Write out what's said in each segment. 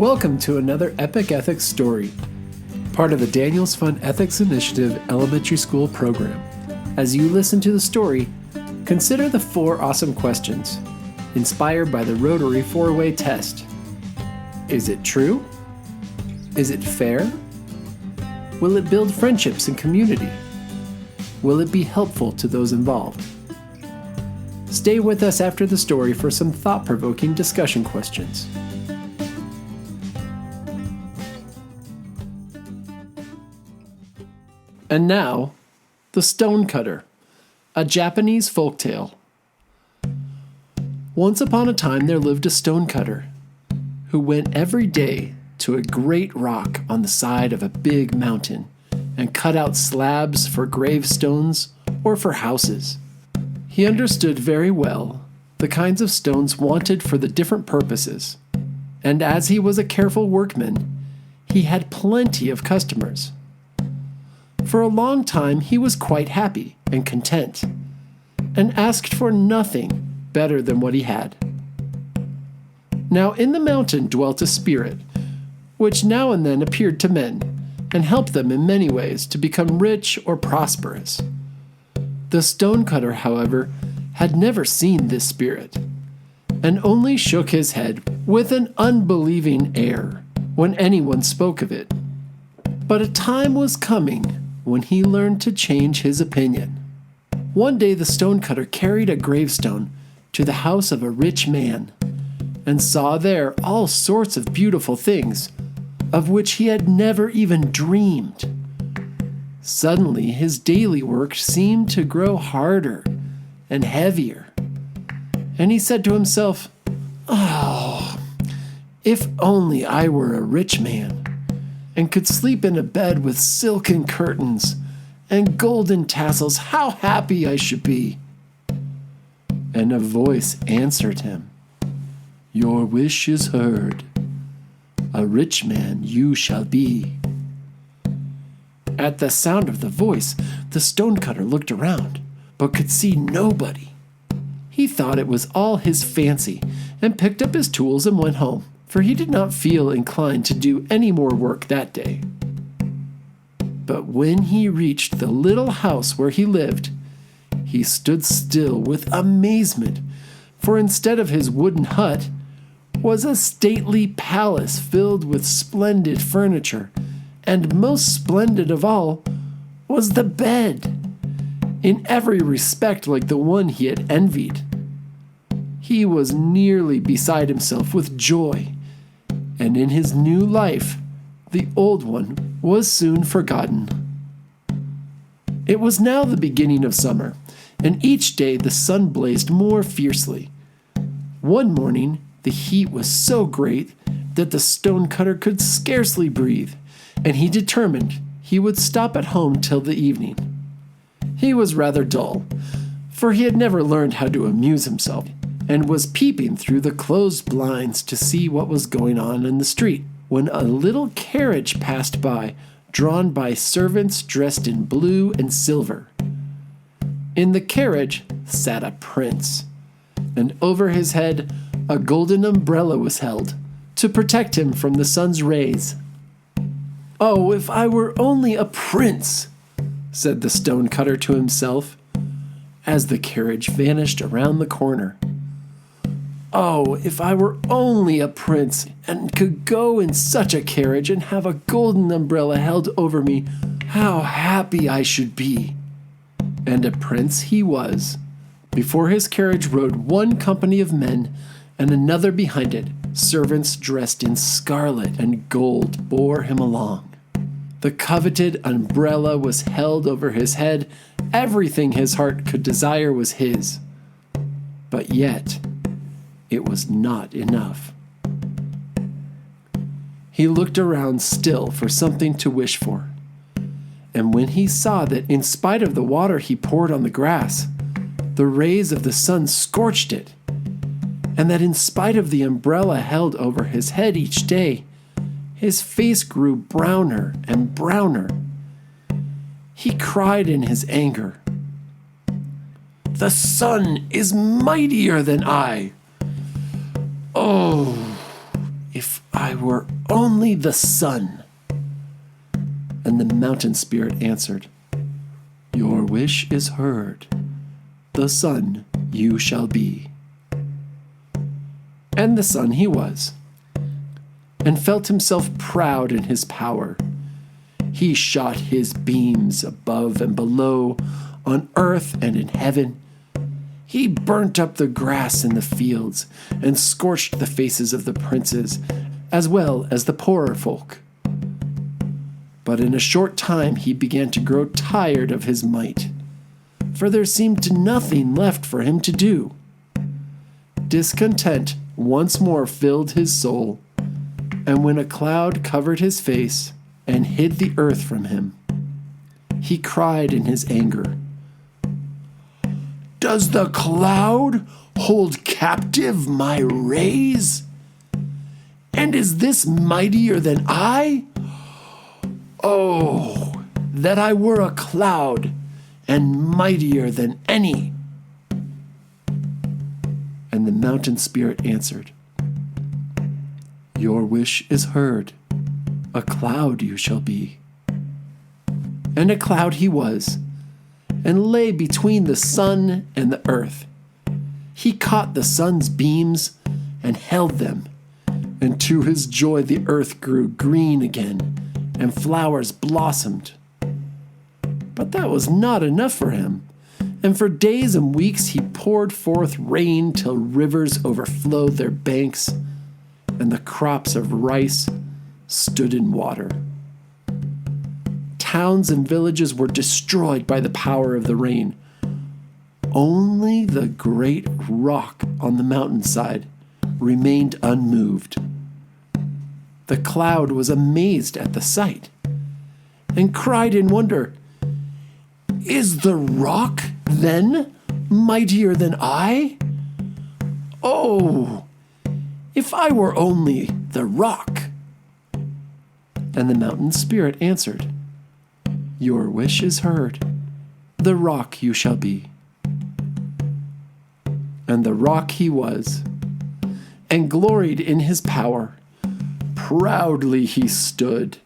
Welcome to another Epic Ethics story, part of the Daniel's Fun Ethics Initiative Elementary School program. As you listen to the story, consider the 4 awesome questions, inspired by the Rotary 4-way test. Is it true? Is it fair? Will it build friendships and community? Will it be helpful to those involved? Stay with us after the story for some thought-provoking discussion questions. And now, The Stonecutter, a Japanese folktale. Once upon a time there lived a stonecutter who went every day to a great rock on the side of a big mountain and cut out slabs for gravestones or for houses. He understood very well the kinds of stones wanted for the different purposes, and as he was a careful workman, he had plenty of customers. For a long time he was quite happy and content, and asked for nothing better than what he had. Now in the mountain dwelt a spirit, which now and then appeared to men, and helped them in many ways to become rich or prosperous. The stonecutter, however, had never seen this spirit, and only shook his head with an unbelieving air when anyone spoke of it. But a time was coming when he learned to change his opinion. One day the stonecutter carried a gravestone to the house of a rich man, and saw there all sorts of beautiful things, of which he had never even dreamed. Suddenly his daily work seemed to grow harder and heavier, and he said to himself, "Oh, if only I were a rich man, and could sleep in a bed with silken curtains and golden tassels, how happy I should be." And a voice answered him, "Your wish is heard. A rich man you shall be." At the sound of the voice, the stonecutter looked around, but could see nobody. He thought it was all his fancy, and picked up his tools and went home, for he did not feel inclined to do any more work that day. But when he reached the little house where he lived, he stood still with amazement, for instead of his wooden hut was a stately palace filled with splendid furniture, and most splendid of all was the bed, in every respect like the one he had envied. He was nearly beside himself with joy, and in his new life, the old one was soon forgotten. It was now the beginning of summer, and each day the sun blazed more fiercely. One morning, the heat was so great that the stonecutter could scarcely breathe, and he determined he would stop at home till the evening. He was rather dull, for he had never learned how to amuse himself, and was peeping through the closed blinds to see what was going on in the street, when a little carriage passed by, drawn by servants dressed in blue and silver. In the carriage sat a prince, and over his head a golden umbrella was held, to protect him from the sun's rays. "Oh, if I were only a prince," said the stonecutter to himself, as the carriage vanished around the corner. "Oh, if I were only a prince, and could go in such a carriage and have a golden umbrella held over me, how happy I should be." And a prince he was. Before his carriage rode one company of men, and another behind it, servants dressed in scarlet and gold bore him along. The coveted umbrella was held over his head. Everything his heart could desire was his. But yet, it was not enough. He looked around still for something to wish for, and when he saw that in spite of the water he poured on the grass, the rays of the sun scorched it, and that in spite of the umbrella held over his head each day, his face grew browner and browner, he cried in his anger, "The sun is mightier than I! Oh, If I were only the sun. And the mountain spirit answered, Your wish is heard. The sun you shall be. And the sun he was, and felt himself proud in his power. He shot his beams above and below, on earth and in heaven. He burnt up the grass in the fields, and scorched the faces of the princes, as well as the poorer folk. But in a short time he began to grow tired of his might, for there seemed nothing left for him to do. Discontent once more filled his soul, and when a cloud covered his face and hid the earth from him, he cried in his anger, Does the cloud hold captive my rays? And is this mightier than I? Oh, that I were a cloud and mightier than any. And the mountain spirit answered, Your wish is heard. A cloud you shall be. And a cloud he was, and lay between the sun and the earth. He caught the sun's beams and held them, and to his joy the earth grew green again, and flowers blossomed. But that was not enough for him, and for days and weeks he poured forth rain till rivers overflowed their banks, and the crops of rice stood in water. Towns and villages were destroyed by the power of the rain. Only the great rock on the mountainside remained unmoved. The cloud was amazed at the sight and cried in wonder, Is the rock, then, mightier than I? Oh, if I were only the rock. And the mountain spirit answered, Your wish is heard. The rock you shall be. And the rock he was, and gloried in his power. Proudly he stood,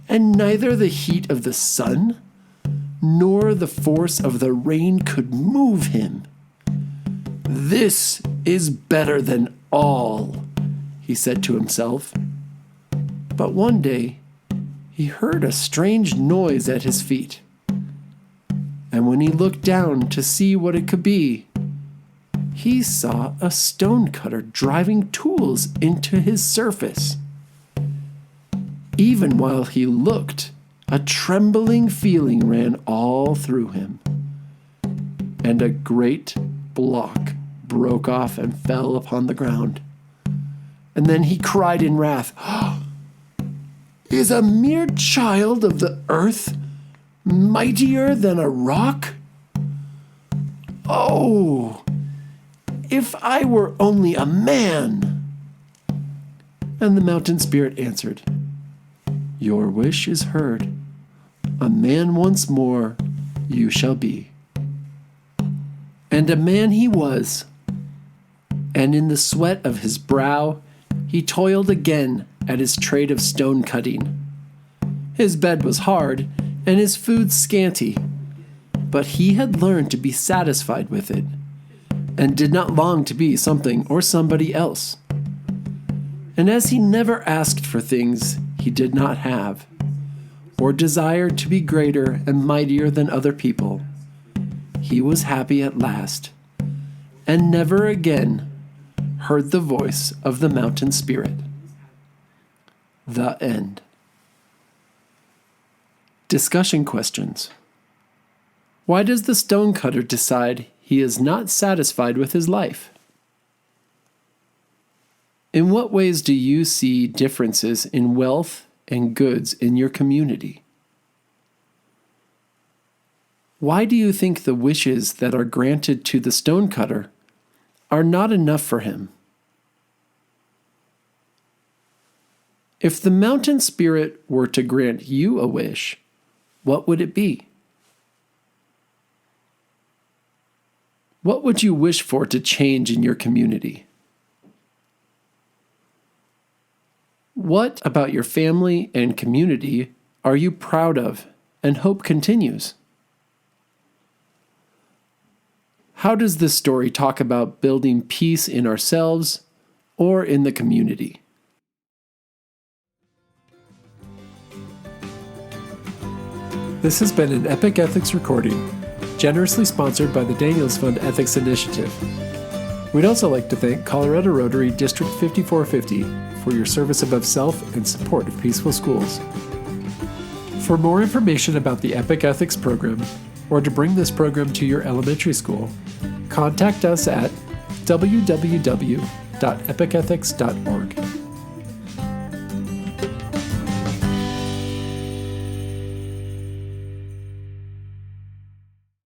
and neither the heat of the sun nor the force of the rain could move him. This is better than all, he said to himself. But one day he heard a strange noise at his feet, and when he looked down to see what it could be, he saw a stonecutter driving tools into his surface. Even while he looked, a trembling feeling ran all through him, and a great block broke off and fell upon the ground. And then he cried in wrath, Is a mere child of the earth mightier than a rock? Oh, if I were only a man! And the mountain spirit answered, Your wish is heard. A man once more you shall be. And a man he was, and in the sweat of his brow he toiled again at his trade of stone cutting. His bed was hard, and his food scanty, but he had learned to be satisfied with it, and did not long to be something or somebody else. And as he never asked for things he did not have, or desired to be greater and mightier than other people, he was happy at last, and never again heard the voice of the mountain spirit. The end. Discussion questions. Why does the stonecutter decide he is not satisfied with his life? In what ways do you see differences in wealth and goods in your community? Why do you think the wishes that are granted to the stonecutter are not enough for him? If the mountain spirit were to grant you a wish, what would it be? What would you wish for to change in your community? What about your family and community are you proud of and hope continues? How does this story talk about building peace in ourselves or in the community? This has been an Epic Ethics recording, generously sponsored by the Daniels Fund Ethics Initiative. We'd also like to thank Colorado Rotary District 5450 for your service above self and support of peaceful schools. For more information about the Epic Ethics program, or to bring this program to your elementary school, contact us at www.epicethics.org.